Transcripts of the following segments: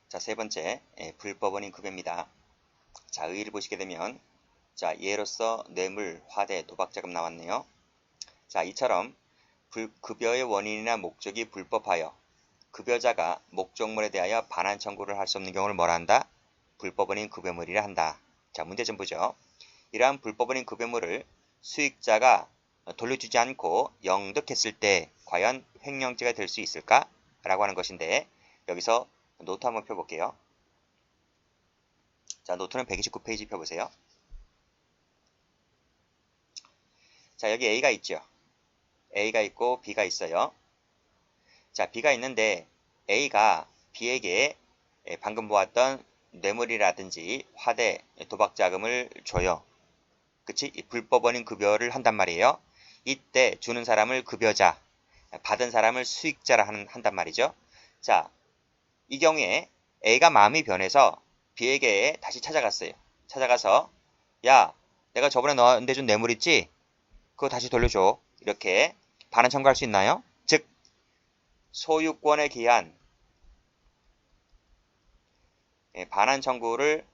자, 세 번째, 불법원인 급여입니다. 자, 의의를 보시게 되면, 자, 예로서 뇌물, 화대, 도박자금 나왔네요. 자, 이처럼 급여의 원인이나 목적이 불법하여 급여자가 목적물에 대하여 반환 청구를 할 수 없는 경우를 뭐라 한다? 불법원인 급여물이라 한다. 자, 문제점 보죠. 이러한 불법원인 급여물을 수익자가 돌려주지 않고 영득했을 때 과연 횡령죄가 될 수 있을까? 라고 하는 것인데, 여기서 노트 한번 펴볼게요. 자, 노트는 129페이지 펴보세요. 자, 여기 A가 있죠. A가 있고 B가 있어요. 자, B가 있는데 A가 B에게 방금 보았던 뇌물이라든지 화대, 도박자금을 줘요. 그치? 불법원인 급여를 한단 말이에요. 이때 주는 사람을 급여자, 받은 사람을 수익자라 한단 말이죠. 자, 이 경우에 A가 마음이 변해서 B에게 다시 찾아갔어요. 찾아가서 야, 내가 저번에 너한테 준 뇌물 있지? 그거 다시 돌려줘. 이렇게 반환 청구할 수 있나요? 즉, 소유권에 기한 반환 청구를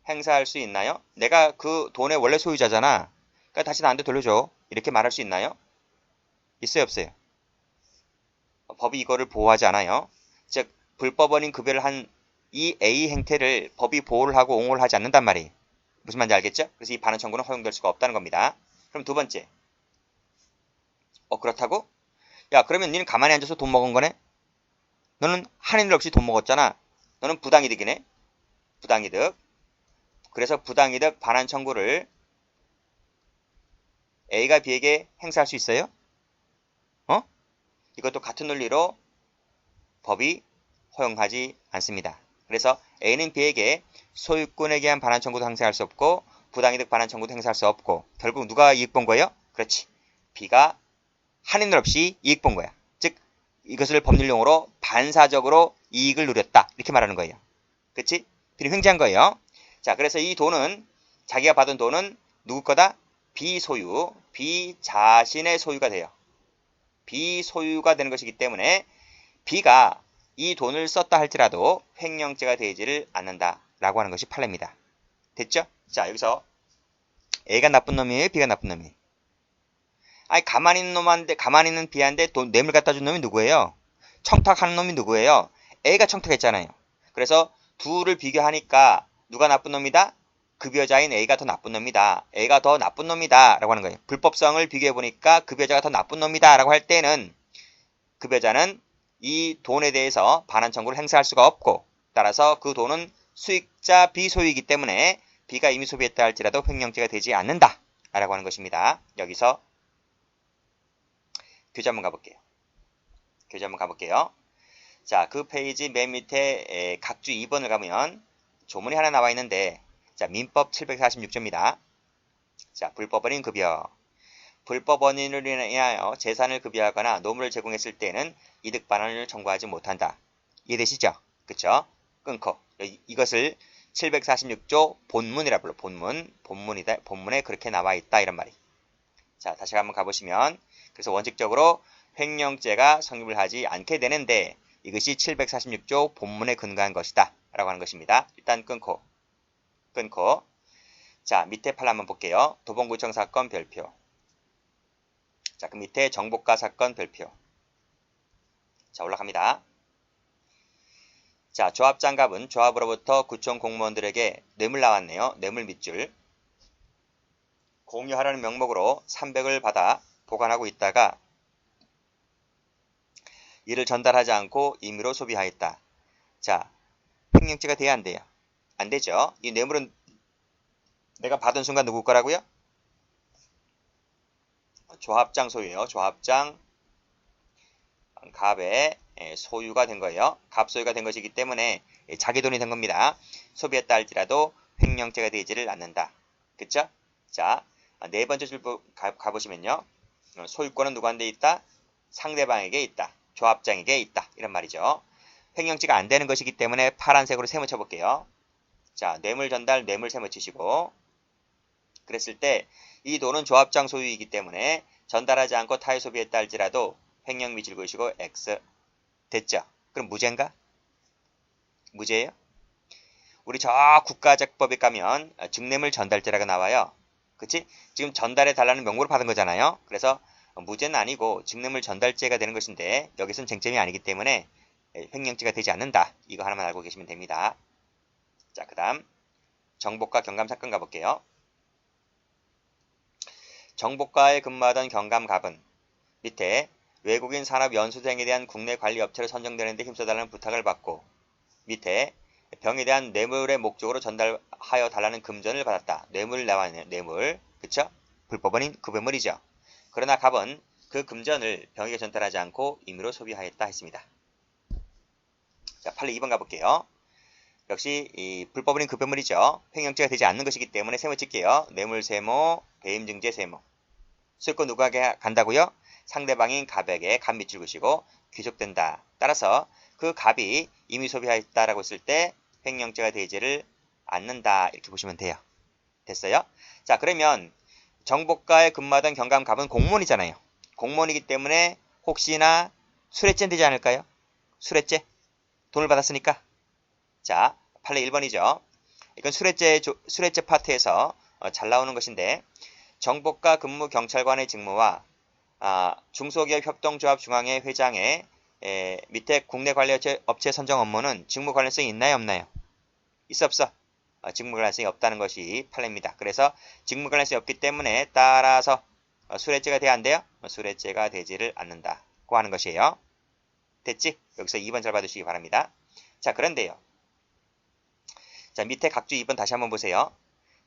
행사할 수 있나요? 내가 그 돈의 원래 소유자잖아. 그러니까 다시 나한테 돌려줘. 이렇게 말할 수 있나요? 있어요, 없어요? 법이 이거를 보호하지 않아요. 즉, 불법원인 급여를 한 이 A 행태를 법이 보호를 하고 옹호를 하지 않는단 말이에요. 무슨 말인지 알겠죠? 그래서 이 반환 청구는 허용될 수가 없다는 겁니다. 그럼 두 번째. 그렇다고? 야, 그러면 니는 가만히 앉아서 돈 먹은 거네? 너는 한일 없이 돈 먹었잖아. 너는 부당이득이네? 부당이득. 그래서 부당이득 반환 청구를 A가 B에게 행사할 수 있어요? 이것도 같은 논리로 법이 허용하지 않습니다. 그래서 A는 B에게 소유권에 대한 반환 청구도 행사할 수 없고 부당이득 반환 청구도 행사할 수 없고 결국 누가 이익 본 거예요? 그렇지. B가 한인들 없이 이익 본 거야. 즉 이것을 법률용어로 반사적으로 이익을 누렸다. 이렇게 말하는 거예요. 그치? B는 횡재한 거예요. 자, 그래서 이 돈은 자기가 받은 돈은 누구 거다? B 소유, B 자신의 소유가 돼요. B 소유가 되는 것이기 때문에 B가 이 돈을 썼다 할지라도 횡령죄가 되지를 않는다라고 하는 것이 판례입니다. 됐죠? 자, 여기서 A가 나쁜 놈이에요? B가 나쁜 놈이에요? 아니, 가만히 있는 B한테 뇌물 갖다 준 놈이 누구예요? 청탁하는 놈이 누구예요? A가 청탁했잖아요. 그래서 둘을 비교하니까 누가 나쁜 놈이다? 급여자인 A가 더 나쁜 놈이다. A가 더 나쁜 놈이다. 라고 하는 거예요. 불법성을 비교해보니까 급여자가 더 나쁜 놈이다. 라고 할 때는 급여자는 이 돈에 대해서 반환 청구를 행사할 수가 없고 따라서 그 돈은 수익자 비소유이기 때문에 B가 이미 소비했다 할지라도 횡령죄가 되지 않는다. 라고 하는 것입니다. 여기서 교재 한번 가볼게요. 자, 그 페이지 맨 밑에 각주 2번을 가면 조문이 하나 나와 있는데 자, 민법 746조입니다. 자, 불법원인 급여. 불법원인을 인하여 재산을 급여하거나 노무를 제공했을 때는 이득 반환을 청구하지 못한다. 이해되시죠? 그쵸? 끊고 이것을 746조 본문이라 불러. 본문이다. 본문에 그렇게 나와 있다 이런 말이. 자, 다시 한번 가보시면 그래서 원칙적으로 횡령죄가 성립을 하지 않게 되는데 이것이 746조 본문에 근거한 것이다 라고 하는 것입니다. 일단 끊고 자, 밑에 판례 한번 볼게요. 도봉구청 사건 별표. 자, 그 밑에 정보가 사건 별표. 자, 올라갑니다. 자, 조합장갑은 조합으로부터 구청 공무원들에게 뇌물 나왔네요. 뇌물 밑줄. 공유하라는 명목으로 300을 받아 보관하고 있다가 이를 전달하지 않고 임의로 소비하였다. 자, 횡령죄가 돼야 안 돼요? 안 되죠. 이 뇌물은 내가 받은 순간 누구 거라고요? 조합장 소유예요. 조합장 갑의 소유가 된 거예요. 갑 소유가 된 것이기 때문에 자기 돈이 된 겁니다. 소비했다 할지라도 횡령죄가 되지를 않는다. 그쵸? 자, 네 번째 줄 가보시면요. 소유권은 누구한테 있다? 상대방에게 있다. 조합장에게 있다. 이런 말이죠. 횡령죄가 안 되는 것이기 때문에 파란색으로 세모 쳐볼게요. 자, 뇌물 전달, 뇌물 세모 치시고 그랬을 때 이 돈은 조합장 소유이기 때문에 전달하지 않고 타의 소비했다 할지라도 횡령 미질 것이고 X. 됐죠? 그럼 무죄인가? 무죄예요. 우리 저 국가적법에 가면 증례물 전달죄라고 나와요. 그치? 지금 전달해 달라는 명목을 받은 거잖아요. 그래서 무죄는 아니고 증례물 전달죄가 되는 것인데 여기서는 쟁점이 아니기 때문에 횡령죄가 되지 않는다. 이거 하나만 알고 계시면 됩니다. 자, 그 다음 정보과 경감 사건 가볼게요. 정보과에 근무하던 경감갑은 밑에 외국인 산업 연수생에 대한 국내 관리 업체로 선정되는 데 힘써달라는 부탁을 받고 밑에 병에 대한 뇌물의 목적으로 전달하여 달라는 금전을 받았다. 뇌물 나왔네요. 뇌물. 그쵸? 불법원인 급여물이죠. 그러나 갑은 그 금전을 병에게 전달하지 않고 임의로 소비하였다 했습니다. 자, 판례 2번 가볼게요. 역시 이 불법원인 급여물이죠. 횡령죄가 되지 않는 것이기 때문에 세모 칠게요. 뇌물 세모, 배임증제 세모. 수익권 누구에게 간다고요? 상대방인 갑에게 갑 밑줄 그시고 귀속된다. 따라서 그 갑이 임의 소비하였다라고 했을 때 횡령죄가 되지를 않는다. 이렇게 보시면 돼요. 됐어요? 자, 그러면 정보과에 근무하던 경감갑은 공무원이잖아요. 공무원이기 때문에 혹시나 수뢰죄는 되지 않을까요? 수뢰죄? 돈을 받았으니까. 자, 판례 1번이죠. 이건 수뢰죄 파트에서 잘 나오는 것인데 정보과 근무 경찰관의 직무와 중소기업 협동조합 중앙회 회장의 밑에 국내 관리 업체 선정 업무는 직무 관련성이 있나요, 없나요? 있어 없어? 직무 관련성이 없다는 것이 판례입니다. 그래서 직무 관련성이 없기 때문에 따라서 수뢰죄가 돼야 안 돼요? 수뢰죄가 되지를 않는다고 하는 것이에요. 됐지? 여기서 2번 잘 받으시기 바랍니다. 자, 그런데요. 자, 밑에 각주 2번 다시 한번 보세요.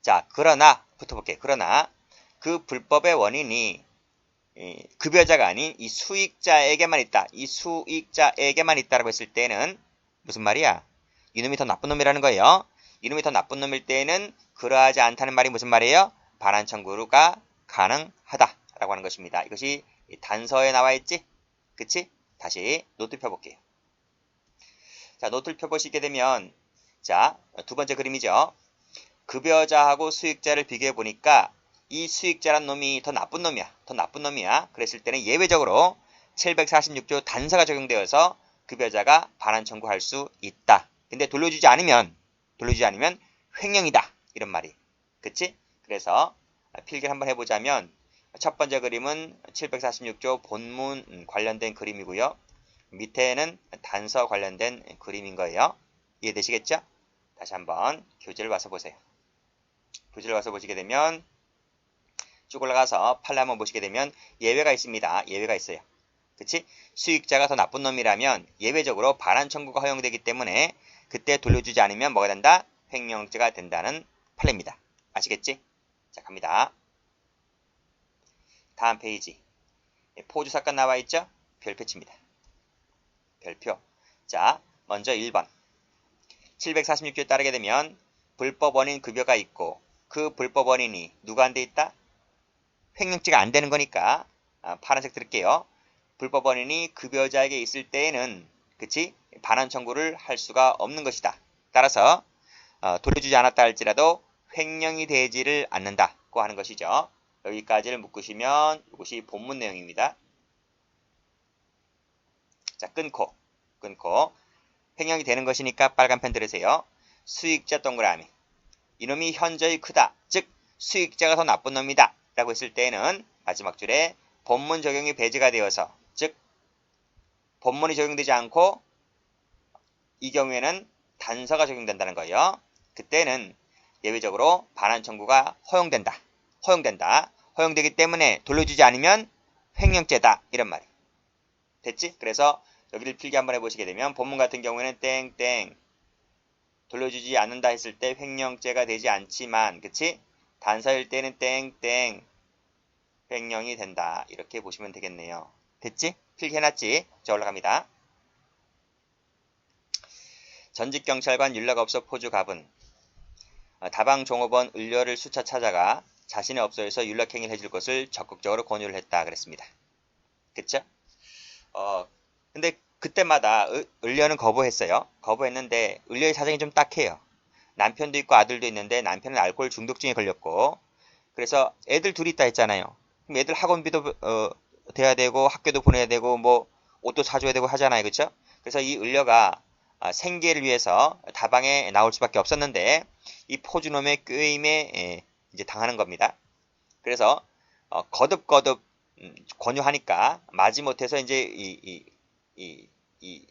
자, 그러나 붙어볼게요. 그러나 그 불법의 원인이 급여자가 아닌 이 수익자에게만 있다. 이 수익자에게만 있다라고 했을 때는 무슨 말이야? 이놈이 더 나쁜 놈이라는 거예요. 이놈이 더 나쁜 놈일 때는 그러하지 않다는 말이 무슨 말이에요? 반환 청구가 가능하다라고 하는 것입니다. 이것이 단서에 나와 있지? 그치? 다시 노트 펴볼게요. 자, 노트를 펴보시게 되면 자, 두 번째 그림이죠. 급여자하고 수익자를 비교해 보니까 이 수익자란 놈이 더 나쁜 놈이야. 더 나쁜 놈이야. 그랬을 때는 예외적으로 746조 단서가 적용되어서 급여자가 반환 청구할 수 있다. 근데 돌려주지 않으면 횡령이다. 이런 말이. 그치? 그래서 필기를 한번 해보자면 첫 번째 그림은 746조 본문 관련된 그림이고요. 밑에는 단서 관련된 그림인 거예요. 이해되시겠죠? 다시 한번 교재를 와서 보세요. 교재를 와서 보시게 되면 쭉 올라가서 판례 한번 보시게 되면 예외가 있습니다. 예외가 있어요. 그치? 수익자가 더 나쁜 놈이라면 예외적으로 반환 청구가 허용되기 때문에 그때 돌려주지 않으면 뭐가 된다? 횡령죄가 된다는 판례입니다. 아시겠지? 자, 갑니다. 다음 페이지. 포주 사건 나와 있죠? 별표 칩니다. 별표. 자, 먼저 1번. 746조에 따르게 되면 불법 원인 급여가 있고 그 불법 원인이 누구한테 있다? 횡령죄가 안 되는 거니까 파란색 드릴게요. 불법 원인이 급여자에게 있을 때에는 그치? 반환 청구를 할 수가 없는 것이다. 따라서 돌려주지 않았다 할지라도 횡령이 되지를 않는다고 하는 것이죠. 여기까지를 묶으시면 이것이 본문 내용입니다. 자, 끊고 횡령이 되는 것이니까 빨간 펜 들으세요. 수익자 동그라미. 이놈이 현저히 크다. 즉 수익자가 더 나쁜 놈이다. 라고 했을 때는 마지막 줄에 본문 적용이 배제가 되어서 즉 본문이 적용되지 않고 이 경우에는 단서가 적용된다는 거예요. 그때는 예외적으로 반환 청구가 허용된다. 허용되기 때문에 돌려주지 않으면 횡령죄다. 이런 말이. 됐지? 그래서 여기를 필기 한번 해보시게 되면 본문 같은 경우에는 땡땡 돌려주지 않는다 했을 때 횡령죄가 되지 않지만 그치? 단서일 때는 땡땡 횡령이 된다. 이렇게 보시면 되겠네요. 됐지? 필기해놨지? 자, 올라갑니다. 전직경찰관 윤락업소 포주갑은 다방종업원 을려를 수차 찾아가 자신의 업소에서 윤락행위를 해줄 것을 적극적으로 권유를 했다. 그랬습니다. 그쵸? 근데 그때마다 을려는 거부했어요. 거부했는데 을려의 사정이 좀 딱해요. 남편도 있고 아들도 있는데 남편은 알코올 중독증에 걸렸고 그래서 애들 둘이 있다 했잖아요. 그럼 애들 학원비도 돼야 되고 학교도 보내야 되고 뭐 옷도 사줘야 되고 하잖아요. 그쵸? 그래서 이 을려가 생계를 위해서 다방에 나올 수밖에 없었는데 이 포주놈의 꾀임에 이제 당하는 겁니다. 그래서 거듭거듭 권유하니까 마지못해서 이제 이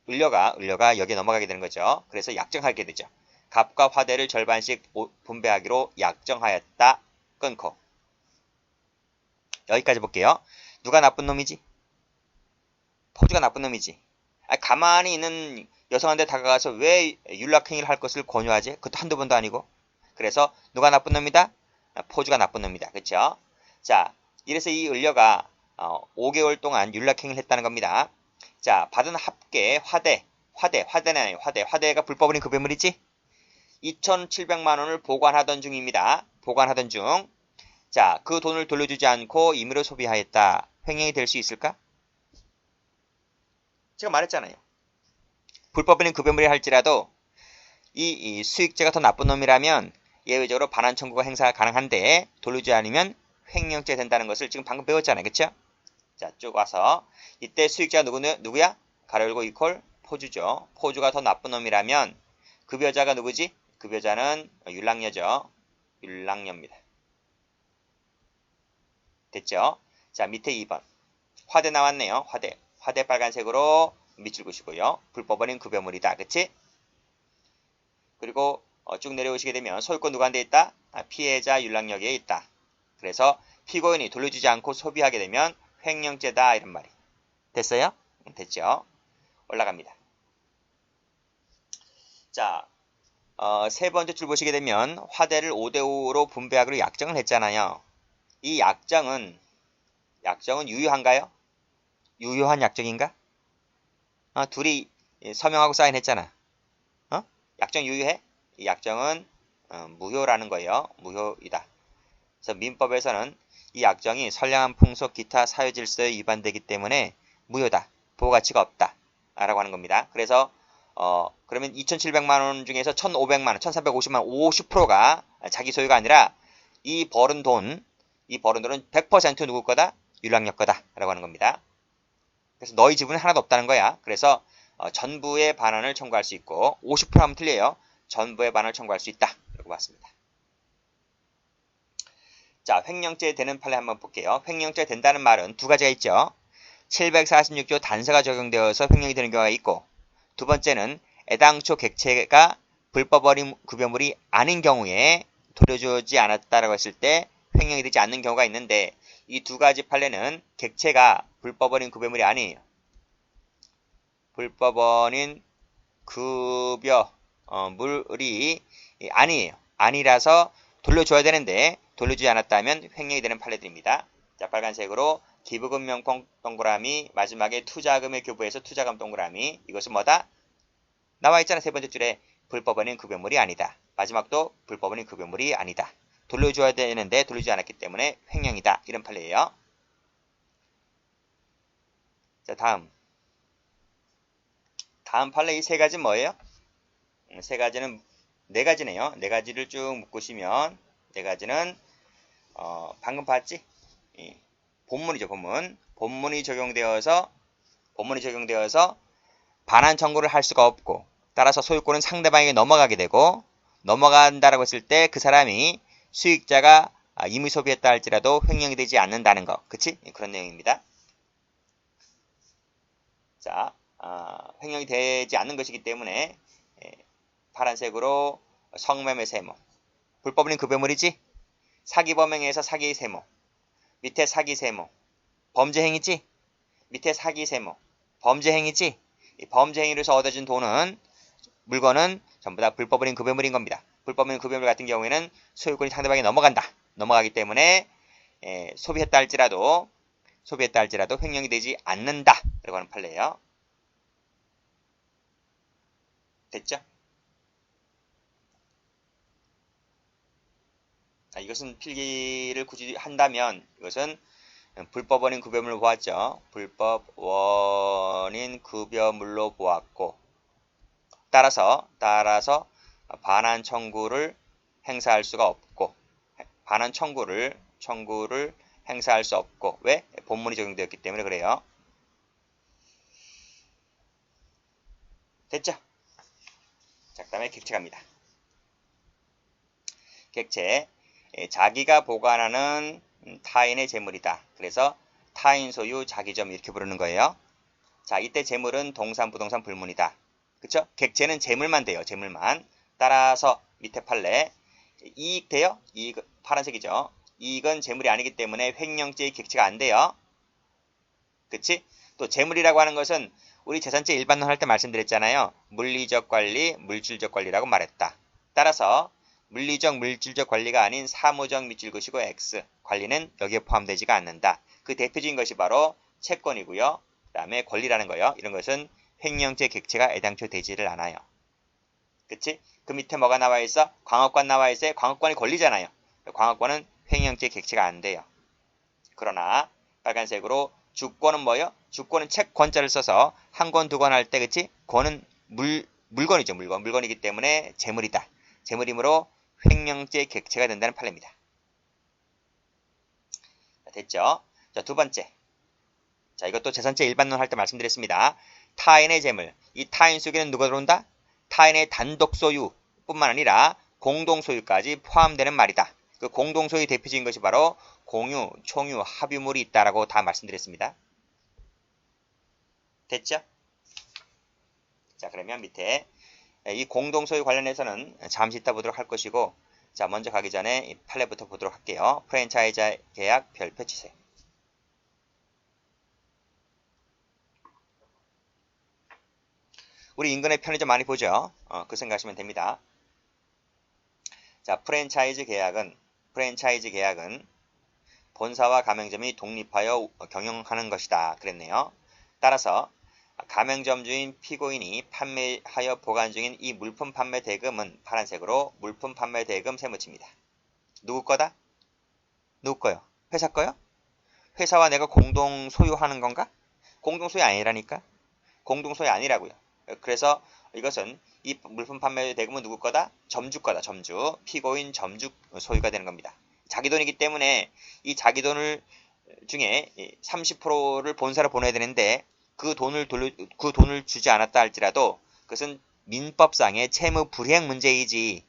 을려가 여기에 넘어가게 되는 거죠. 그래서 약정하게 되죠. 갑과 화대를 절반씩 분배하기로 약정하였다. 끊고. 여기까지 볼게요. 누가 나쁜 놈이지? 포주가 나쁜 놈이지. 가만히 있는 여성한테 다가가서 왜 윤락행위를 할 것을 권유하지? 그것도 한두 번도 아니고. 그래서 누가 나쁜 놈이다? 포주가 나쁜 놈이다. 그렇죠? 자, 이래서 이 을려가 5개월 동안 윤락행위를 했다는 겁니다. 자, 받은 합계 화대가 불법인 급여물이지? 2,700만 원을 보관하던 중입니다. 보관하던 중. 자, 그 돈을 돌려주지 않고 임의로 소비하였다. 횡령이 될 수 있을까? 제가 말했잖아요. 불법인 급여물이 할지라도 이 수익자가 더 나쁜 놈이라면 예외적으로 반환 청구가 행사가 가능한데 돌려주지 않으면 횡령죄 된다는 것을 지금 방금 배웠잖아요. 그쵸? 자, 쭉 와서 이때 수익자가 누구야? 가로 열고 이퀄 포주죠. 포주가 더 나쁜 놈이라면 급여자가 누구지? 급여자는 율락녀죠. 율락녀입니다. 됐죠? 자, 밑에 2번. 화대 나왔네요. 화대 빨간색으로 밑줄 그시고요. 불법원인 급여물이다. 그치? 그리고 쭉 내려오시게 되면 소유권 누구한테 있다? 피해자 율락녀에게 있다. 그래서 피고인이 돌려주지 않고 소비하게 되면 횡령죄다. 이런 말이. 됐어요? 됐죠? 올라갑니다. 자, 세 번째 줄 보시게 되면 화대를 5대5로 분배하기로 약정을 했잖아요. 이 약정은 유효한가요? 유효한 약정인가? 둘이 서명하고 사인했잖아. 약정 유효해? 이 약정은 무효라는 거예요. 무효이다. 그래서 민법에서는 이 약정이 선량한 풍속 기타 사회질서에 위반되기 때문에 무효다. 보호가치가 없다. 라고 하는 겁니다. 그래서 그러면 2,700만 원 중에서 1,500만 원, 1,350만 원, 50%가 자기 소유가 아니라 이 벌은 돈은 100% 누구 거다? 율락녀 거다. 라고 하는 겁니다. 그래서 너희 지분은 하나도 없다는 거야. 그래서 전부의 반환을 청구할 수 있고 50% 하면 틀려요. 전부의 반환을 청구할 수 있다. 라고 봤습니다. 자, 횡령죄 되는 판례 한번 볼게요. 횡령죄 된다는 말은 두 가지가 있죠. 746조 단서가 적용되어서 횡령이 되는 경우가 있고 두 번째는 애당초 객체가 불법어린 급여물이 아닌 경우에 돌려주지 않았다라고 했을 때 횡령이 되지 않는 경우가 있는데 이 두 가지 판례는 객체가 불법어린 급여물이 아니에요. 불법어린 급여물이 아니에요. 아니라서 돌려줘야 되는데 돌려주지 않았다면 횡령이 되는 판례들입니다. 자, 빨간색으로 기부금 명품 동그라미 마지막에 투자금의 교부에서 투자금 동그라미 이것은 뭐다? 나와 있잖아. 세 번째 줄에 불법어린 급여물이 아니다. 마지막도 불법어린 급여물이 아니다. 돌려줘야 되는데 돌려주지 않았기 때문에 횡령이다. 이런 판례예요. 자, 다음 판례 이 세 가지 뭐예요? 세 가지는 네 가지네요. 네 가지를 쭉 묶으시면 네 가지는 방금 봤지? 본문이죠. 본문이 적용되어서 반환 청구를 할 수가 없고 따라서 소유권은 상대방에게 넘어가게 되고 넘어간다라고 했을 때 그 사람이 수익자가 임의 소비했다 할지라도 횡령이 되지 않는다는 거. 그치? 그런 내용입니다. 자, 횡령이 되지 않는 것이기 때문에 파란색으로 성매매 세모. 불법인 급여물이지? 사기 범행에서 사기 세모. 밑에 사기 세모. 범죄 행위지? 밑에 사기 세모. 범죄 행위지? 이 범죄 행위로서 얻어진 돈은 물건은 전부 다 불법인 급여물인 겁니다. 불법인 급여물 같은 경우에는 소유권이 상대방에 넘어가기 때문에 소비했다 할지라도 횡령이 되지 않는다. 라고 하는 판례예요. 됐죠? 이것은 필기를 굳이 한다면 이것은 불법원인 급여물로 보았죠. 불법원인 급여물로 보았고 따라서 반환 청구를 행사할 수가 없고 반환 청구를 행사할 수 없고 왜? 본문이 적용되었기 때문에 그래요. 됐죠? 자, 그 다음에 객체 갑니다. 객체, 자기가 보관하는 타인의 재물이다. 그래서 타인 소유 자기점 이렇게 부르는 거예요. 자, 이때 재물은 동산, 부동산, 불문이다. 그쵸? 객체는 재물만 돼요. 재물만. 따라서 밑에 판례 이익 돼요? 이익 파란색이죠. 이익은 재물이 아니기 때문에 횡령죄의 객체가 안 돼요. 그치? 또 재물이라고 하는 것은 우리 재산죄 일반론 할 때 말씀드렸잖아요. 물리적 관리, 물질적 관리라고 말했다. 따라서 물리적, 물질적 관리가 아닌 사무적 밑줄 그시고 X 관리는 여기에 포함되지가 않는다. 그 대표적인 것이 바로 채권이고요. 그 다음에 권리라는 거요. 이런 것은 횡령죄 객체가 애당초 되지를 않아요. 그치? 그 밑에 뭐가 나와 있어? 광업권 나와 있어요. 광업권이 권리잖아요. 광업권은 횡령죄 객체가 안 돼요. 그러나 빨간색으로 주권은 뭐예요? 주권은 채권자를 써서 한 권, 두 권 할 때 그치? 권은 물건이죠. 물건이기 때문에 재물이다. 재물이므로 횡령죄 객체가 된다는 판례입니다. 자, 됐죠? 자, 두 번째. 자, 이것도 재산죄 일반론 할 때 말씀드렸습니다. 타인의 재물. 이 타인 속에는 누가 들어온다? 타인의 단독 소유뿐만 아니라 공동 소유까지 포함되는 말이다. 그 공동 소유 대표적인 것이 바로 공유, 총유, 합유물이 있다라고 다 말씀드렸습니다. 됐죠? 자, 그러면 밑에 이 공동 소유 관련해서는 잠시 이따 보도록 할 것이고, 자, 먼저 가기 전에 이 판례부터 보도록 할게요. 프랜차이즈 계약 별표 치세요. 우리 인근의 편의점 많이 보죠? 그 생각하시면 됩니다. 자, 프랜차이즈 계약은 본사와 가맹점이 독립하여 경영하는 것이다. 그랬네요. 따라서 가맹점 주인 피고인이 판매하여 보관 중인 이 물품 판매 대금은 파란색으로 물품 판매 대금 세무치입니다. 누구 거다? 누구 거요? 회사 거요? 회사와 내가 공동 소유하는 건가? 공동 소유 아니라니까? 공동 소유 아니라고요. 그래서 이것은 이 물품 판매 대금은 누구 거다? 점주 거다. 점주. 피고인 점주 소유가 되는 겁니다. 자기 돈이기 때문에 이 자기 돈을 중에 30%를 본사로 보내야 되는데 그 돈을 주지 않았다 할지라도 그것은 민법상의 채무 불이행 문제이지.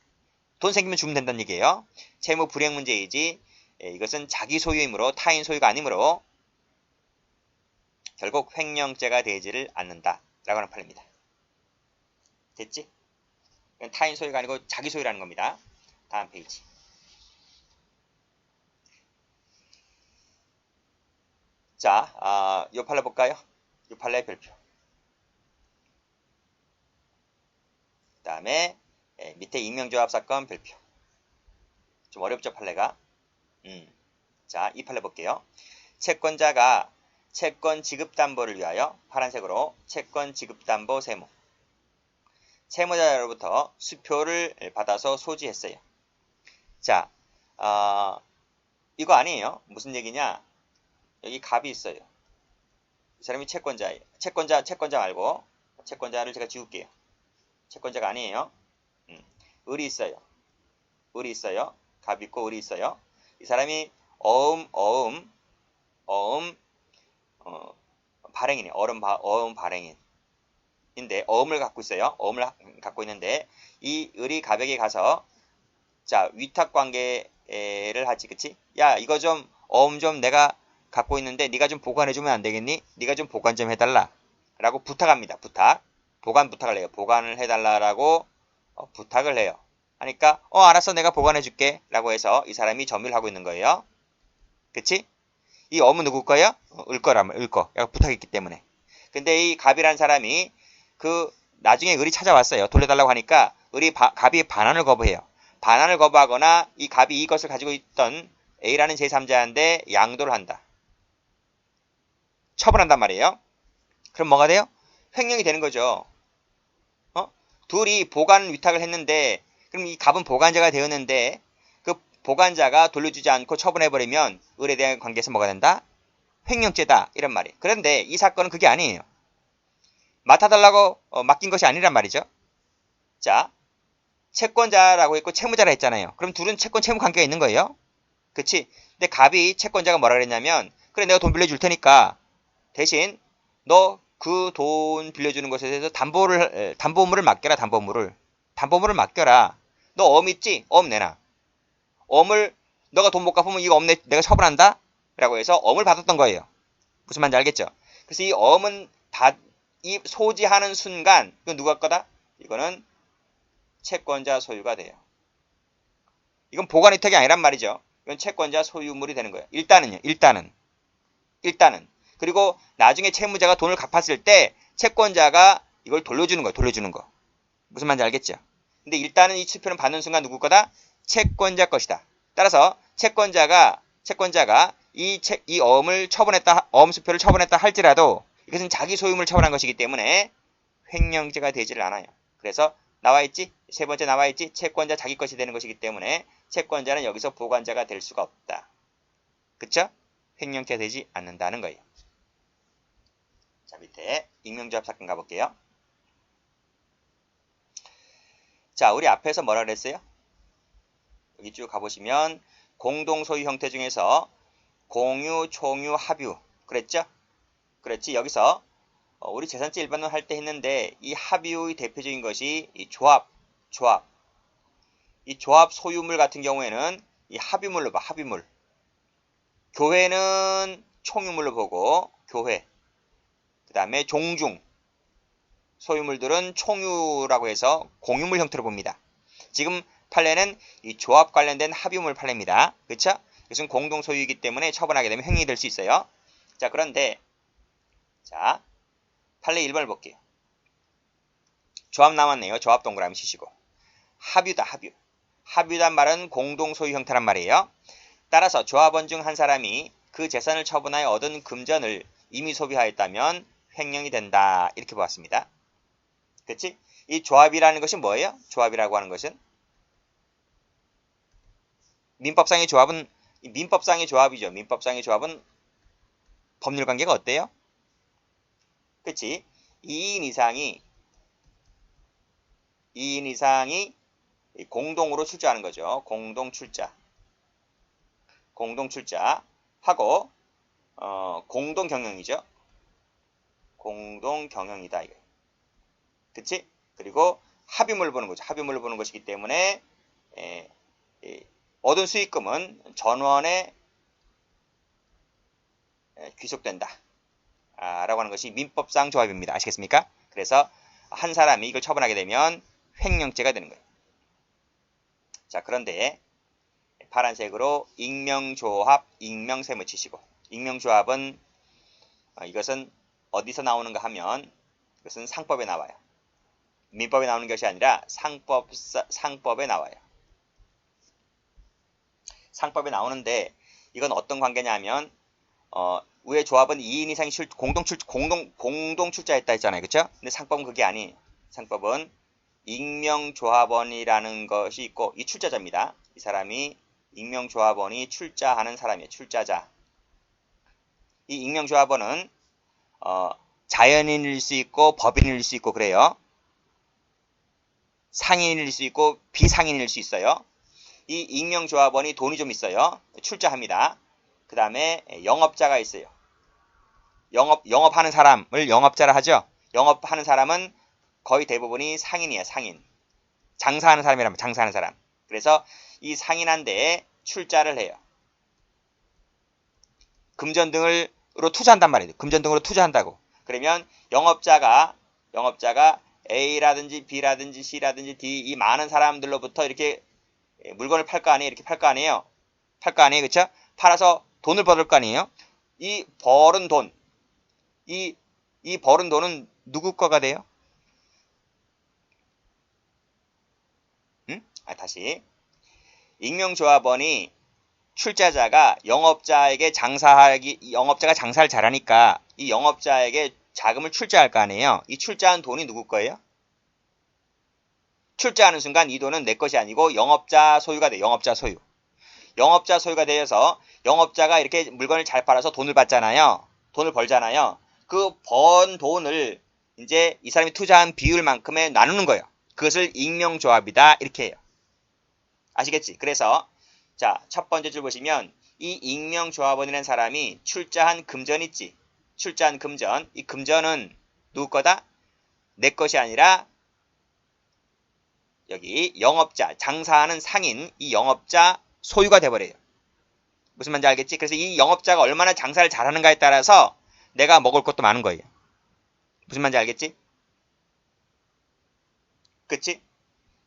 돈 생기면 주면 된다는 얘기예요. 채무 불이행 문제이지. 이것은 자기 소유이므로 타인 소유가 아니므로 결국 횡령죄가 되지를 않는다. 라고 하는 판례입니다. 됐지? 타인 소유가 아니고 자기 소유라는 겁니다. 다음 페이지. 자, 요 판례 볼까요? 요 판례 별표. 그 다음에 밑에 익명조합 사건 별표. 좀 어렵죠, 판례가? 자, 이 판례 볼게요. 채권자가 채권 지급담보를 위하여 파란색으로 채권 지급담보 세무. 채무자로부터 수표를 받아서 소지했어요. 자, 이거 아니에요. 무슨 얘기냐? 여기 갑이 있어요. 이 사람이 채권자예요. 채권자 말고 채권자를 제가 지울게요. 채권자가 아니에요. 을이 있어요. 갑 있고 을이 있어요. 이 사람이 발행이네. 어음 발행인. 인데 어음을 갖고 있어요. 어음을 갖고 있는데 이 을이 갑에게 가서 자, 위탁 관계를 하지. 그치? 야, 이거 좀 어음 좀 내가 갖고 있는데 네가 좀 보관해 주면 안 되겠니? 네가 좀 보관 좀 해달라. 라고 부탁합니다. 보관 부탁을 해요. 보관을 해달라라고 부탁을 해요. 하니까 알았어, 내가 보관해 줄게 라고 해서 이 사람이 점유를 하고 있는 거예요. 그치? 이 어음은 누구 거예요? 을 거. 부탁했기 때문에. 근데 이 갑이라는 사람이 나중에 을이 찾아왔어요. 돌려달라고 하니까 갑이 반환을 거부해요. 반환을 거부하거나 이 갑이 이것을 가지고 있던 A라는 제3자한테 양도를 한다. 처분한단 말이에요. 그럼 뭐가 돼요? 횡령이 되는 거죠. 둘이 보관 위탁을 했는데 그럼 이 갑은 보관자가 되었는데 그 보관자가 돌려주지 않고 처분해버리면 을에 대한 관계에서 뭐가 된다? 횡령죄다. 이런 말이에요. 그런데 이 사건은 그게 아니에요. 맡아달라고 맡긴 것이 아니란 말이죠. 자, 채권자라고 했고 채무자라 했잖아요. 그럼 둘은 채무 관계가 있는 거예요. 그치? 근데 갑이 채권자가 뭐라 그랬냐면 그래, 내가 돈 빌려줄 테니까 대신 너 그 돈 빌려주는 것에 대해서 담보물을 맡겨라, 담보물을. 담보물을 맡겨라. 너 엄 있지? 엄 내놔. 엄을, 너가 돈 못 갚으면 이거 엄 내가 처분한다? 라고 해서 엄을 받았던 거예요. 무슨 말인지 알겠죠? 그래서 이 엄은 이 소지하는 순간, 이건 누가 거다? 이거는 채권자 소유가 돼요. 이건 보관 위탁이 아니란 말이죠. 이건 채권자 소유물이 되는 거예요. 일단은. 그리고 나중에 채무자가 돈을 갚았을 때 채권자가 이걸 돌려주는 거. 무슨 말인지 알겠죠? 근데 일단은 이 수표는 받는 순간 누구 거다? 채권자 것이다. 따라서 채권자가 이 어음 수표를 처분했다 할지라도 이것은 자기 소유물 처분한 것이기 때문에 횡령죄가 되지를 않아요. 그래서 나와있지? 세 번째 나와있지? 채권자 자기 것이 되는 것이기 때문에 채권자는 여기서 보관자가 될 수가 없다. 그쵸? 횡령죄가 되지 않는다는 거예요. 자, 밑에 익명조합 사건 가볼게요. 자, 우리 앞에서 뭐라 그랬어요? 여기 쭉 가보시면 공동소유 형태 중에서 공유, 총유, 합유 그랬죠? 그렇지. 여기서 우리 재산세 일반론 할 때 했는데 이 합유의 대표적인 것이 이 조합. 이 조합 소유물 같은 경우에는 이 합유물로 봐. 합유물. 교회는 총유물로 보고 교회. 그 다음에 종중. 소유물들은 총유라고 해서 공유물 형태로 봅니다. 지금 판례는 이 조합 관련된 합유물 판례입니다. 그렇죠? 이것은 공동 소유이기 때문에 처분하게 되면 횡령이 될 수 있어요. 자, 그런데 자, 판례 1번을 볼게요. 조합 남았네요. 조합 동그라미 치시고. 합유다, 합유. 합유단 말은 공동 소유 형태란 말이에요. 따라서 조합원 중 한 사람이 그 재산을 처분하여 얻은 금전을 이미 소비하였다면 횡령이 된다. 이렇게 보았습니다. 그렇지? 이 조합이라는 것이 뭐예요? 조합이라고 하는 것은 민법상의 조합이죠. 민법상의 조합은 법률 관계가 어때요? 그치? 2인 이상이 공동으로 출자하는 거죠. 공동 출자 하고 공동 경영이죠. 공동 경영이다 이거. 그치? 그리고 합유물을 보는 거죠. 합유물을 보는 것이기 때문에 얻은 수익금은 전원에 귀속된다. 라고 하는 것이 민법상 조합입니다. 아시겠습니까? 그래서 한 사람이 이걸 처분하게 되면 횡령죄가 되는 거예요. 자, 그런데 파란색으로 익명조합, 익명세무 치시고 익명조합은 이것은 어디서 나오는가 하면 이것은 상법에 나와요. 민법에 나오는 것이 아니라 상법에 나와요. 상법에 나오는데 이건 어떤 관계냐 하면 위에 조합은 2인 이상이 공동 출자했다 했잖아요. 그쵸? 근데 상법은 그게 아니에요. 상법은 익명조합원이라는 것이 있고 이 출자자입니다. 이 사람이 익명조합원이 출자하는 사람이에요. 출자자. 이 익명조합원은 자연인일 수 있고 법인일 수 있고 그래요. 상인일 수 있고 비상인일 수 있어요. 이 익명조합원이 돈이 좀 있어요. 출자합니다. 그 다음에 영업자가 있어요. 영업하는 사람을 영업자라 하죠. 영업하는 사람은 거의 대부분이 상인이에요. 상인. 장사하는 사람이라면 장사하는 사람. 그래서 이 상인한데 출자를 해요. 금전 등으로 투자한단 말이에요. 금전 등으로 투자한다고. 그러면 영업자가 A라든지 B라든지 C라든지 D 이 많은 사람들로부터 이렇게 물건을 팔 거 아니에요. 이렇게 팔 거 아니에요. 그쵸? 팔아서 돈을 벌을 거 아니에요. 이 벌은 돈. 이 벌은 돈은 누구 거가 돼요? 다시. 익명조합원이 출자자가 영업자가 장사를 잘하니까 이 영업자에게 자금을 출자할 거 아니에요. 이 출자한 돈이 누구 거예요? 출자하는 순간 이 돈은 내 것이 아니고 영업자 소유가 돼요. 영업자 소유가 되어서 영업자가 이렇게 물건을 잘 팔아서 돈을 받잖아요. 돈을 벌잖아요. 그 번 돈을 이제 이 사람이 투자한 비율만큼에 나누는 거예요. 그것을 익명조합이다. 이렇게 해요. 아시겠지? 그래서 자, 첫 번째 줄 보시면 이 익명조합원이라는 사람이 출자한 금전 있지? 출자한 금전. 이 금전은 누구 거다? 내 것이 아니라 여기 영업자, 장사하는 상인, 이 영업자 소유가 돼버려요. 무슨 말인지 알겠지? 그래서 이 영업자가 얼마나 장사를 잘하는가에 따라서 내가 먹을 것도 많은 거예요. 무슨 말인지 알겠지? 그치?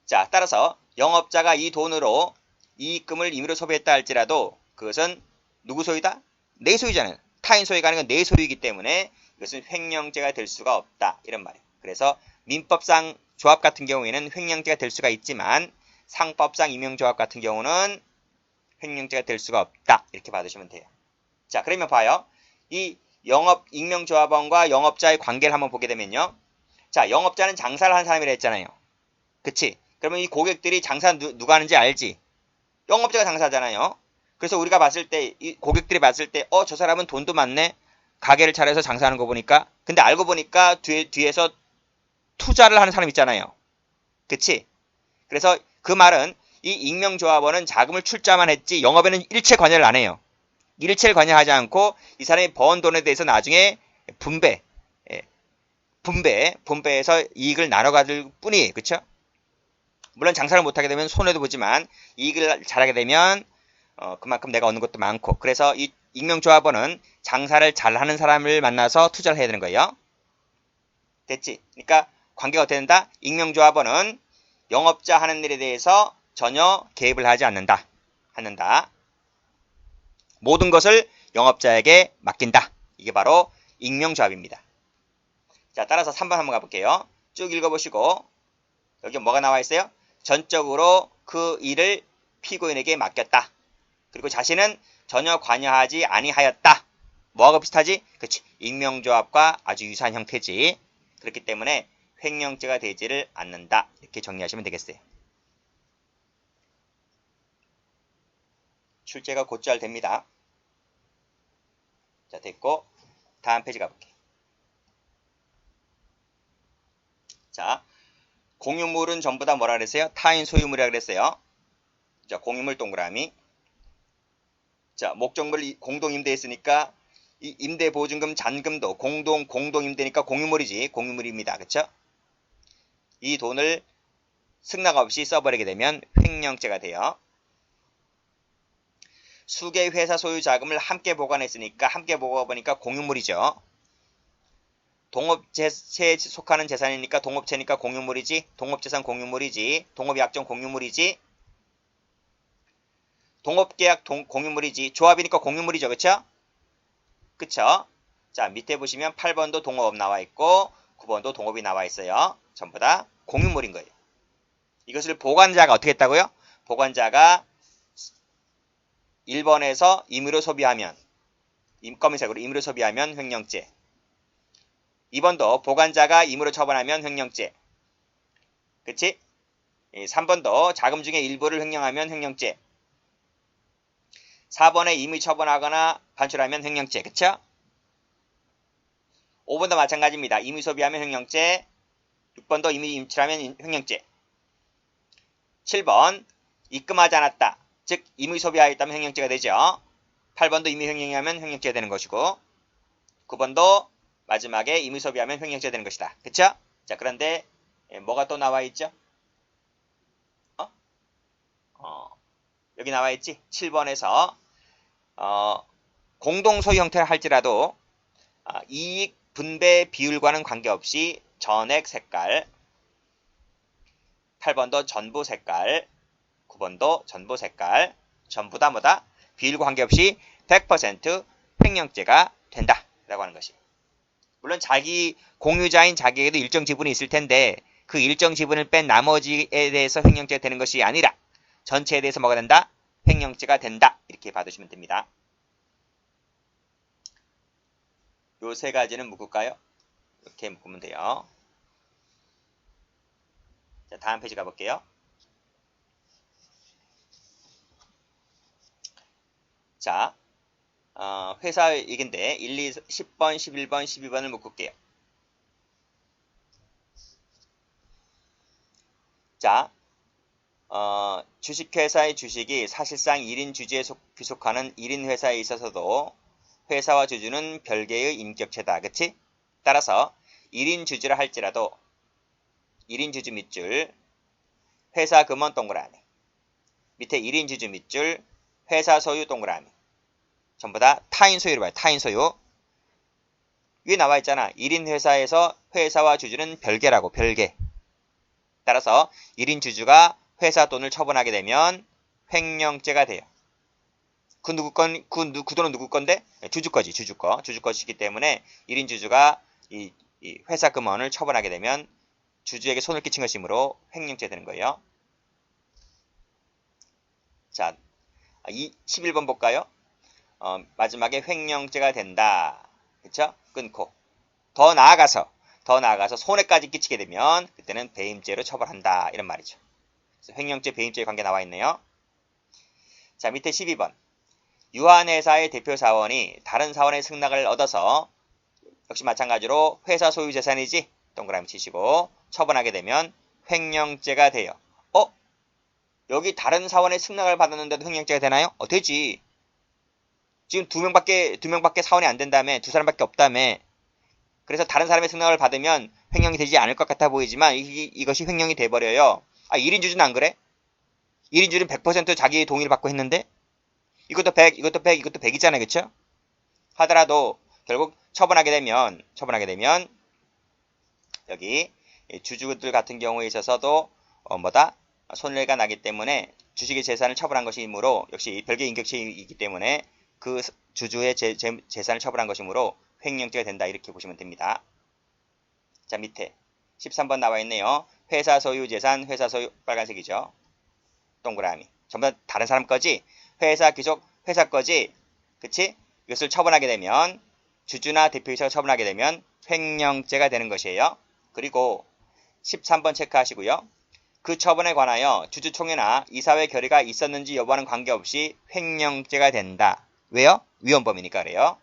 자, 따라서 영업자가 이 돈으로 이익금을 임의로 소비했다 할지라도 그것은 누구 소유다? 내 소유잖아요. 타인 소유가 아니고 내 소유이기 때문에 이것은 횡령죄가 될 수가 없다. 이런 말이에요. 그래서 민법상 조합 같은 경우에는 횡령죄가 될 수가 있지만 상법상 임명조합 같은 경우는 횡령죄가 될 수가 없다. 이렇게 받으시면 돼요. 자, 그러면 봐요. 이 영업 임명조합원과 영업자의 관계를 한번 보게 되면요. 자, 영업자는 장사를 하는 사람이라 했잖아요. 그치? 그러면 이 고객들이 장사 누가 하는지 알지? 영업자가 장사하잖아요. 그래서 우리가 봤을 때, 이 고객들이 봤을 때, 저 사람은 돈도 많네? 가게를 차려서 장사하는 거 보니까. 근데 알고 보니까 뒤에서 투자를 하는 사람 있잖아요. 그치? 그래서 그 말은 이 익명조합원은 자금을 출자만 했지 영업에는 일체 관여를 안 해요. 일체를 관여하지 않고 이 사람이 번 돈에 대해서 나중에 분배해서 이익을 나눠 가질 뿐이에요. 그쵸? 물론 장사를 못하게 되면 손해도 보지만 이익을 잘하게 되면 그만큼 내가 얻는 것도 많고. 그래서 이 익명조합원은 장사를 잘하는 사람을 만나서 투자를 해야 되는 거예요. 됐지? 그러니까 관계가 어떻게 된다? 익명조합원은 영업자 하는 일에 대해서 전혀 개입을 하지 않는다. 모든 것을 영업자에게 맡긴다. 이게 바로 익명조합입니다. 자, 따라서 3번 한번 가볼게요. 쭉 읽어보시고 여기 뭐가 나와 있어요? 전적으로 그 일을 피고인에게 맡겼다. 그리고 자신은 전혀 관여하지 아니하였다. 뭐하고 비슷하지? 그치. 익명조합과 아주 유사한 형태지. 그렇기 때문에 횡령죄가 되지를 않는다. 이렇게 정리하시면 되겠어요. 출제가 곧잘 됩니다. 자, 됐고 다음 페이지 가볼게요. 자, 공유물은 전부 다 뭐라 그랬어요? 타인 소유물이라 그랬어요. 자, 공유물 동그라미. 자, 목적물 공동임대했으니까 이 임대보증금 잔금도 공동임대니까 공유물이지. 공유물입니다. 그쵸? 이 돈을 승낙 없이 써버리게 되면 횡령죄가 돼요. 수개 회사 소유 자금을 함께 보관했으니까 함께 보관해보니까 공유물이죠. 동업체에 속하는 재산이니까 동업체니까 공유물이지. 동업재산 공유물이지. 동업약정 공유물이지. 동업계약 공유물이지. 조합이니까 공유물이죠. 그쵸? 그쵸? 자, 밑에 보시면 8번도 동업 나와 있고 9번도 동업이 나와 있어요. 전부 다 공유물인 거예요. 이것을 보관자가 어떻게 했다고요? 보관자가 1번에서 임의로 소비하면 검은색으로 임의로 소비하면 횡령죄. 2번도 보관자가 임의로 처분하면 횡령죄. 그치? 3번도 자금 중에 일부를 횡령하면 횡령죄. 4번에 임의 처분하거나 반출하면 횡령죄. 그쵸? 5번도 마찬가지입니다. 임의 소비하면 횡령죄. 6번도 임의 임출하면 횡령죄. 7번 입금하지 않았다. 즉 임의 소비하였다면 횡령죄가 되죠. 8번도 임의 횡령하면 횡령죄가 되는 것이고 9번도 마지막에 임의 소비하면 횡령죄가 되는 것이다. 그쵸? 자, 그런데 뭐가 또 나와 있죠? 여기 나와 있지? 7번에서 공동소유 형태를 할지라도 이익 분배 비율과는 관계없이 전액 색깔 8번도 전부 색깔 9번도 전부 색깔 전부 다 뭐다? 비율과 관계없이 100% 횡령죄가 된다 라고 하는 것이. 물론 자기 공유자인 자기에게도 일정 지분이 있을 텐데 그 일정 지분을 뺀 나머지에 대해서 횡령죄가 되는 것이 아니라 전체에 대해서 뭐가 된다? 횡령죄가 된다. 이렇게 받으시면 됩니다. 요 세 가지는 묶을까요? 이렇게 묶으면 돼요. 자, 다음 페이지 가볼게요. 자, 회사 얘기인데 1, 2, 10번, 11번, 12번을 묶을게요. 자, 주식회사의 주식이 사실상 1인 주주에 귀속하는 1인 회사에 있어서도 회사와 주주는 별개의 인격체다. 그치? 따라서 1인 주주라 할지라도 1인 주주 밑줄 회사 금원 동그라미 밑에 1인 주주 밑줄 회사 소유 동그라미 전부 다 타인 소유로 봐요. 타인 소유. 위에 나와 있잖아. 1인 회사에서 회사와 주주는 별개라고. 별개. 따라서 1인 주주가 회사 돈을 처분하게 되면 횡령죄가 돼요. 그 돈은 누구 건데? 주주 거지. 주주 거. 주주 것이기 때문에 1인 주주가 이 회사 금원을 처분하게 되면 주주에게 손을 끼친 것이므로 횡령죄 되는 거예요. 자, 11번 볼까요? 마지막에 횡령죄가 된다. 그쵸? 끊고. 더 나아가서 손해까지 끼치게 되면 그때는 배임죄로 처벌한다. 이런 말이죠. 그래서 횡령죄, 배임죄의 관계 나와 있네요. 자, 밑에 12번. 유한회사의 대표 사원이 다른 사원의 승낙을 얻어서 역시 마찬가지로 회사 소유 재산이지? 동그라미 치시고 처분하게 되면 횡령죄가 돼요. 여기 다른 사원의 승낙을 받았는데도 횡령죄가 되나요? 되지. 지금 두 명밖에 사원이 안 된다며, 두 사람밖에 없다며. 그래서 다른 사람의 승낙을 받으면 횡령이 되지 않을 것 같아 보이지만 이것이 횡령이 돼버려요. 1인 주주는 안 그래? 1인 주주는 100% 자기 동의를 받고 했는데 이것도 100, 이것도 100, 이것도 100이잖아요. 그쵸? 하더라도 결국 처분하게 되면 여기 주주들 같은 경우에 있어서도 손해가 나기 때문에 주식의 재산을 처분한 것이므로 역시 별개 인격체이기 때문에 그 주주의 재산을 처분한 것이므로 횡령죄가 된다. 이렇게 보시면 됩니다. 자, 밑에 13번 나와 있네요. 회사 소유 재산, 회사 소유 빨간색이죠. 동그라미. 전부 다 다른 사람 거지? 회사 귀속 회사 거지? 그치? 이것을 처분하게 되면 주주나 대표이사가 처분하게 되면 횡령죄가 되는 것이에요. 그리고 13번 체크하시고요. 그 처분에 관하여 주주총회나 이사회 결의가 있었는지 여부와는 관계없이 횡령죄가 된다. 왜요? 위헌범이니까 그래요.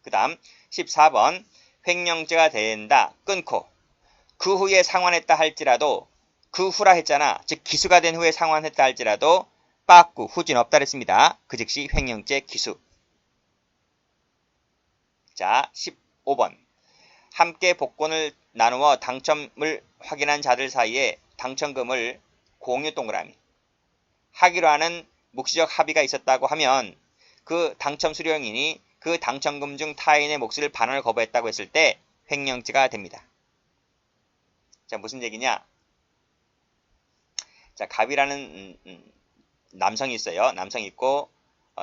그 다음 14번 횡령죄가 된다. 끊고 그 후에 상환했다 할지라도 그 후라 했잖아. 즉 기수가 된 후에 상환했다 할지라도 빠꾸 후진 없다 그랬습니다. 그 즉시 횡령죄 기수. 자 15번 함께 복권을 나누어 당첨을 확인한 자들 사이에 당첨금을 공유 동그라미 하기로 하는 묵시적 합의가 있었다고 하면 그 당첨 수령인이 그 당첨금 중 타인의 몫을 반환을 거부했다고 했을 때 횡령죄가 됩니다. 자, 무슨 얘기냐? 자, 갑이라는 남성이 있어요. 남성이 있고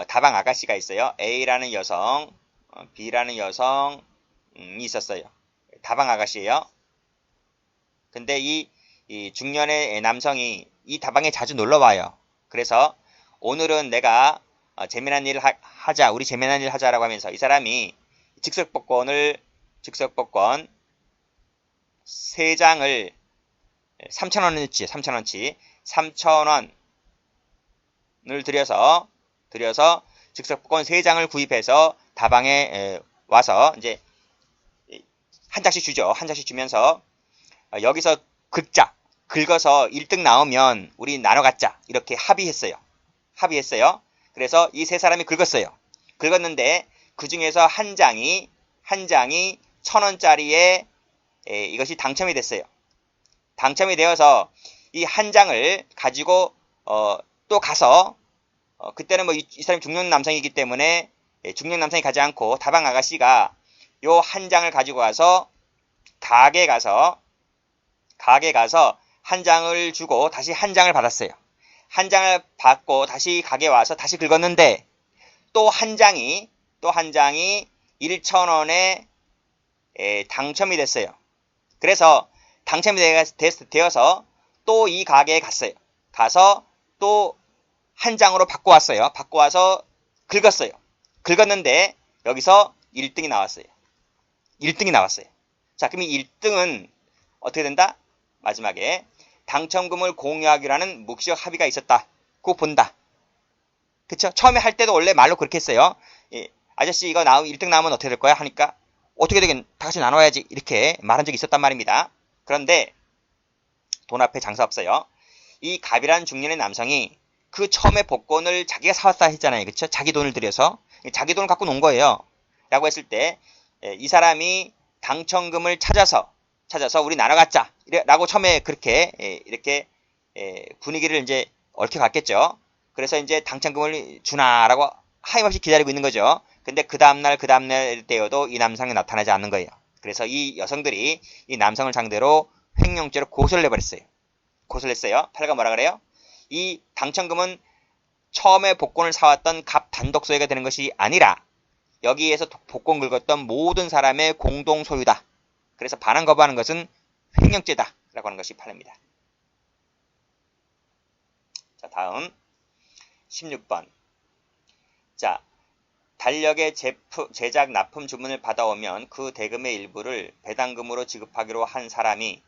다방 아가씨가 있어요. A라는 여성, B라는 여성이 있었어요. 다방 아가씨예요. 근데 이 중년의 남성이 이 다방에 자주 놀러 와요. 그래서 오늘은 내가 재미난 일을 하자, 우리 재미난 일 하자라고 하면서 이 사람이 즉석복권 3장을 3,000원어치 3,000원치 3,000원을 들여서 즉석복권 3장을 구입해서 다방에 와서 이제 한 장씩 주죠. 한 장씩 주면서 여기서 긁어서 1등 나오면 우리 나눠 갖자. 이렇게 합의했어요. 그래서 이 세 사람이 긁었어요. 긁었는데 그 중에서 한 장이 1,000원짜리에 이것이 당첨이 됐어요. 당첨이 되어서 이 한 장을 가지고 또 가서 그때는 이 사람이 중년 남성이기 때문에 중년 남성이 가지 않고 다방 아가씨가 요 한 장을 가지고 가서 가게 가서 한 장을 주고 다시 한 장을 받았어요. 한 장을 받고 다시 가게 와서 다시 긁었는데 또 한 장이 1,000원에 당첨이 됐어요. 그래서 당첨이 되어서 또 이 가게에 갔어요. 가서 또 한 장으로 바꿔 왔어요. 바꿔 와서 긁었어요. 긁었는데 여기서 1등이 나왔어요. 자, 그럼 이 1등은 어떻게 된다? 마지막에 당첨금을 공유하기로 하는 묵시적 합의가 있었다. 그거 본다. 그쵸? 처음에 할 때도 원래 말로 그렇게 했어요. 아저씨 이거 1등 나오면 어떻게 될 거야? 하니까 어떻게 되긴 다 같이 나눠야지. 이렇게 말한 적이 있었단 말입니다. 그런데 돈 앞에 장사 없어요. 이 갑이라는 중년의 남성이 그 처음에 복권을 자기가 사왔다 했잖아요. 그쵸? 자기 돈을 들여서 자기 돈을 갖고 논 거예요. 라고 했을 때 이 사람이 당첨금을 찾아서 우리 나눠 갖자 라고 처음에 그렇게 이렇게 분위기를 이제 얽혀 갔겠죠. 그래서 이제 당첨금을 주나라고 하염없이 기다리고 있는 거죠. 근데 그 다음날 때여도 이 남성이 나타나지 않는 거예요. 그래서 이 여성들이 이 남성을 상대로 횡령죄로 고소를 내버렸어요. 고소를 했어요. 판례가 뭐라 그래요? 이 당첨금은 처음에 복권을 사왔던 갑 단독 소유가 되는 것이 아니라 여기에서 복권 긁었던 모든 사람의 공동 소유다. 그래서 반환 거부하는 것은 횡령죄다 라고 하는 것이 판례입니다. 자, 다음 16번. 자, 달력의 제작 납품 주문을 받아오면 그 대금의 일부를 배당금으로 지급하기로 한 사람이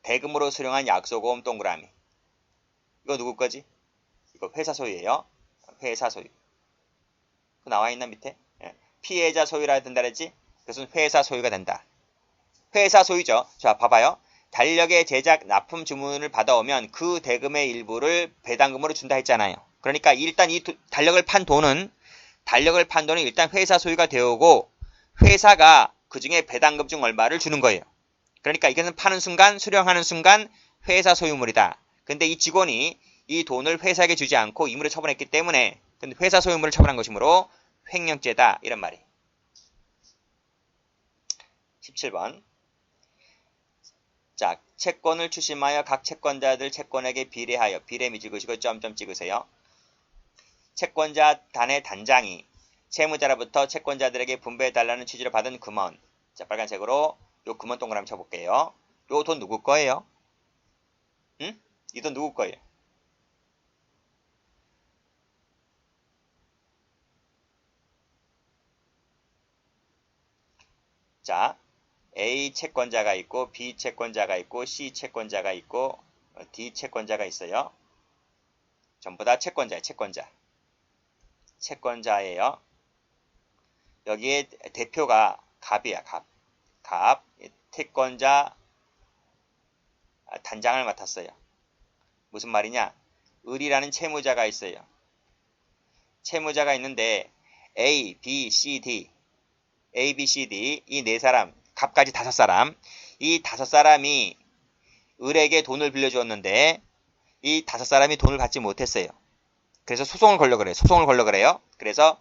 대금으로 수령한 약소보험 동그라미. 이거 누구 거지? 이거 회사 소유예요. 회사 소유. 그 나와 있나 밑에? 피해자 소유라 된다 그랬지? 그것은 회사 소유가 된다. 회사 소유죠. 자, 봐봐요. 달력의 제작 납품 주문을 받아오면 그 대금의 일부를 배당금으로 준다 했잖아요. 그러니까 일단 이 달력을 판 돈은 일단 회사 소유가 되오고 회사가 그 중에 배당금 중 얼마를 주는 거예요. 그러니까 이것은 파는 순간, 수령하는 순간 회사 소유물이다. 근데 이 직원이 이 돈을 회사에게 주지 않고 임의로 처분했기 때문에 근데 회사 소유물을 처분한 것이므로 횡령죄다. 이런 말이. 17번. 자, 채권을 추심하여 각 채권자들 채권에게 비례하여 비례미 찍으시고 점점 찍으세요. 채권자 단의 단장이 채무자로부터 채권자들에게 분배해달라는 취지로 받은 금원. 자, 빨간색으로 요 금원 동그라미 쳐볼게요. 요 돈 누구 거예요? 응? 이 돈 누구 거예요? 자, A 채권자가 있고 B 채권자가 있고 C 채권자가 있고 D 채권자가 있어요. 전부 다 채권자예요. 채권자예요. 여기에 대표가 갑이야. 갑. 채권자 단장을 맡았어요. 무슨 말이냐? 을이라는 채무자가 있어요. 채무자가 있는데 A, B, C, D 이 네 사람, 갑까지 5사람. 이 5사람이 을에게 돈을 빌려주었는데 이 5사람이 돈을 받지 못했어요. 그래서 소송을 걸려 그래요. 그래서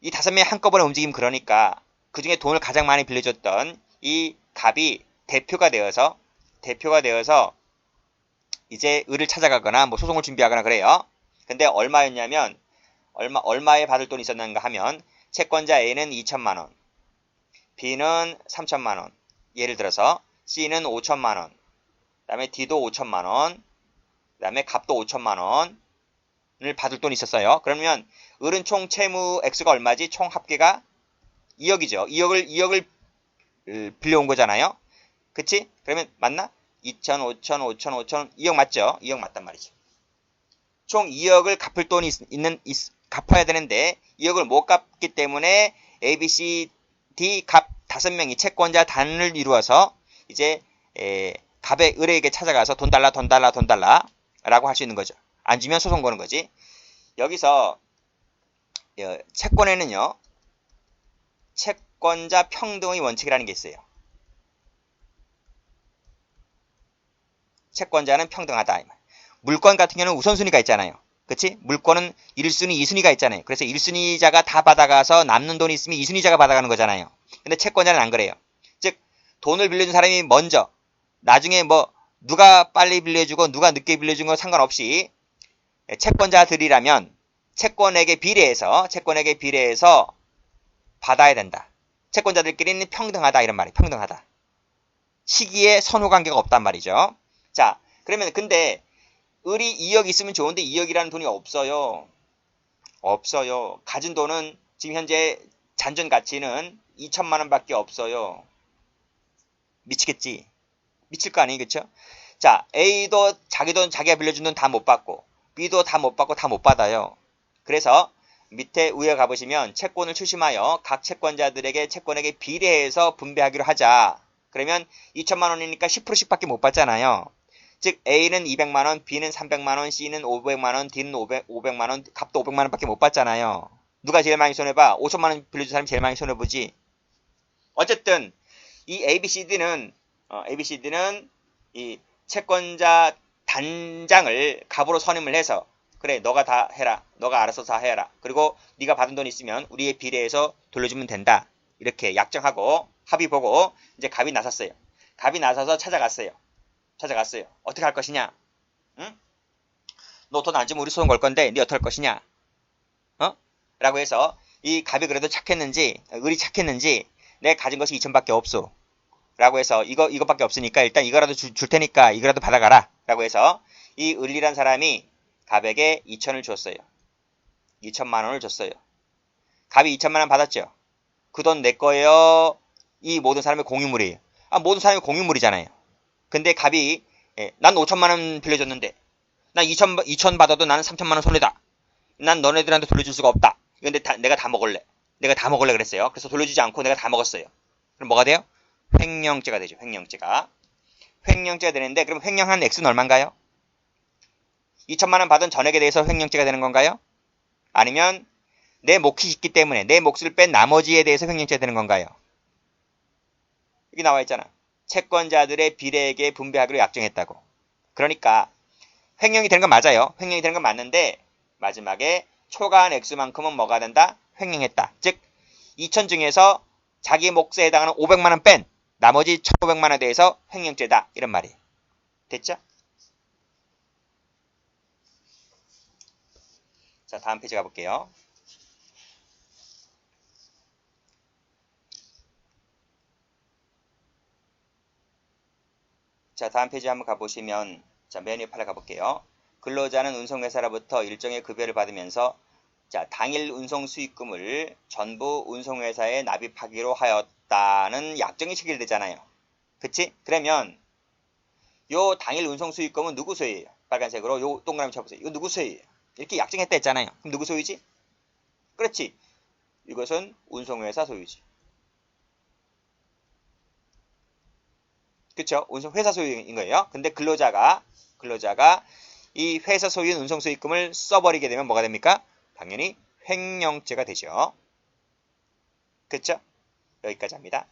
이 5명이 한꺼번에 움직이면 그러니까 그 중에 돈을 가장 많이 빌려줬던 이 갑이 대표가 되어서 이제 을을 찾아가거나 뭐 소송을 준비하거나 그래요. 근데 얼마였냐면 얼마에 받을 돈이 있었는가 하면 채권자 A는 2천만 원, B는 3천만 원, 예를 들어서 C는 5천만 원, 그 다음에 D도 5천만 원, 그 다음에 갑도 5천만 원을 받을 돈이 있었어요. 그러면 을은 총 채무 액수가 얼마지? 총 합계가 2억이죠. 2억을 빌려온 거잖아요. 그치? 그러면 맞나? 2천, 5천, 5천, 5천, 2억 맞죠? 2억 맞단 말이죠. 총 2억을 갚을 돈이 갚아야 되는데 2억을 못 갚기 때문에 A, B, C, D 갑 5명이 채권자 단을 이루어서 이제 갑의 을에게 찾아가서 돈 달라 라고 할 수 있는 거죠. 안 주면 소송 거는 거지. 여기서 채권에는요. 채권자 평등의 원칙이라는 게 있어요. 채권자는 평등하다. 물건 같은 경우는 우선순위가 있잖아요. 그치? 물건은 1순위, 2순위가 있잖아요. 그래서 1순위자가 다 받아가서 남는 돈이 있으면 2순위자가 받아가는 거잖아요. 근데 채권자는 안 그래요. 즉 돈을 빌려준 사람이 먼저 나중에 뭐 누가 빨리 빌려주고 누가 늦게 빌려준 거 상관없이 채권자들이라면 채권에게 비례해서 받아야 된다. 채권자들끼리는 평등하다 이런 말이에요. 평등하다. 시기에 선후관계가 없단 말이죠. 자, 그러면 근데 을이 2억 있으면 좋은데 2억이라는 돈이 없어요. 가진 돈은 지금 현재 잔존 가치는 2천만 원밖에 없어요. 미치겠지. 미칠 거 아니에요. 그쵸? 자, A도 자기 돈 자기가 빌려준 돈 다 못 받고 B도 다 못 받고 다 못 받아요. 그래서 밑에 위에 가보시면 채권을 추심하여 각 채권자들에게 채권에게 비례해서 분배하기로 하자. 그러면 2천만 원이니까 10%씩 밖에 못 받잖아요. 즉 A는 200만원, B는 300만원, C는 500만원, D는 500만원, 갑도 500만원 밖에 못 받잖아요. 누가 제일 많이 손해봐? 5천만 원 빌려준 사람이 제일 많이 손해보지. 어쨌든 이 ABCD는 이 채권자 단장을 갑으로 선임을 해서 그래 너가 다 해라. 너가 알아서 다 해라. 그리고 네가 받은 돈 있으면 우리의 비례해서 돌려주면 된다. 이렇게 약정하고 합의 보고 이제 갑이 나섰어요. 갑이 나서서 찾아갔어요. 어떻게 할 것이냐? 응? 너 돈 안 주면 우리 소송 걸 건데 네 어떻게 할 것이냐? 어? 라고 해서 이 갑이 그래도 을이 착했는지 내가 가진 것이 2천밖에 없어. 라고 해서 이것밖에 없으니까 일단 이거라도 줄 테니까 이거라도 받아가라. 라고 해서 이 을이란 사람이 갑에게 2천을 줬어요. 2천만 원을 줬어요. 갑이 2천만 원 받았죠. 그 돈 내 거예요. 이 모든 사람의 공유물이에요. 모든 사람이 공유물이잖아요. 근데 갑이 난 5천만 원 빌려줬는데 난 2천 받아도 나는 3천만 원 손해다. 난 너네들한테 돌려줄 수가 없다. 근데 내가 다 먹을래. 그랬어요. 그래서 돌려주지 않고 내가 다 먹었어요. 그럼 뭐가 돼요? 횡령죄가 되죠. 횡령죄가 되는데 그럼 횡령한 액수는 얼마인가요? 2천만 원 받은 전액에 대해서 횡령죄가 되는 건가요? 아니면 내 몫이 있기 때문에 내 몫을 뺀 나머지에 대해서 횡령죄가 되는 건가요? 여기 나와 있잖아. 채권자들의 비례에게 분배하기로 약정했다고. 그러니까 횡령이 되는 건 맞아요. 횡령이 되는 건 맞는데 마지막에 초과한 액수만큼은 뭐가 된다? 횡령했다. 즉 2천 중에서 자기 몫에 해당하는 500만 원 뺀 나머지 1,500만 원에 대해서 횡령죄다. 이런 말이에요. 됐죠? 자, 다음 페이지 가볼게요. 자, 다음 페이지 한번 가보시면 자, 맨 위에 팔에 가볼게요. 근로자는 운송회사로부터 일정의 급여를 받으면서 자, 당일 운송 수익금을 전부 운송회사에 납입하기로 하였다는 약정이 체결되잖아요. 그치? 그러면 요 당일 운송 수익금은 누구 소유예요? 빨간색으로 요 동그라미 쳐보세요. 이거 누구 소유예요? 이렇게 약정했다 했잖아요. 그럼 누구 소유지? 그렇지. 이것은 운송회사 소유지. 그쵸? 운송회사 소유인 거예요. 근데 근로자가 이 회사 소유인 운송 수익금을 써버리게 되면 뭐가 됩니까? 당연히 횡령죄가 되죠. 그쵸? 여기까지 합니다.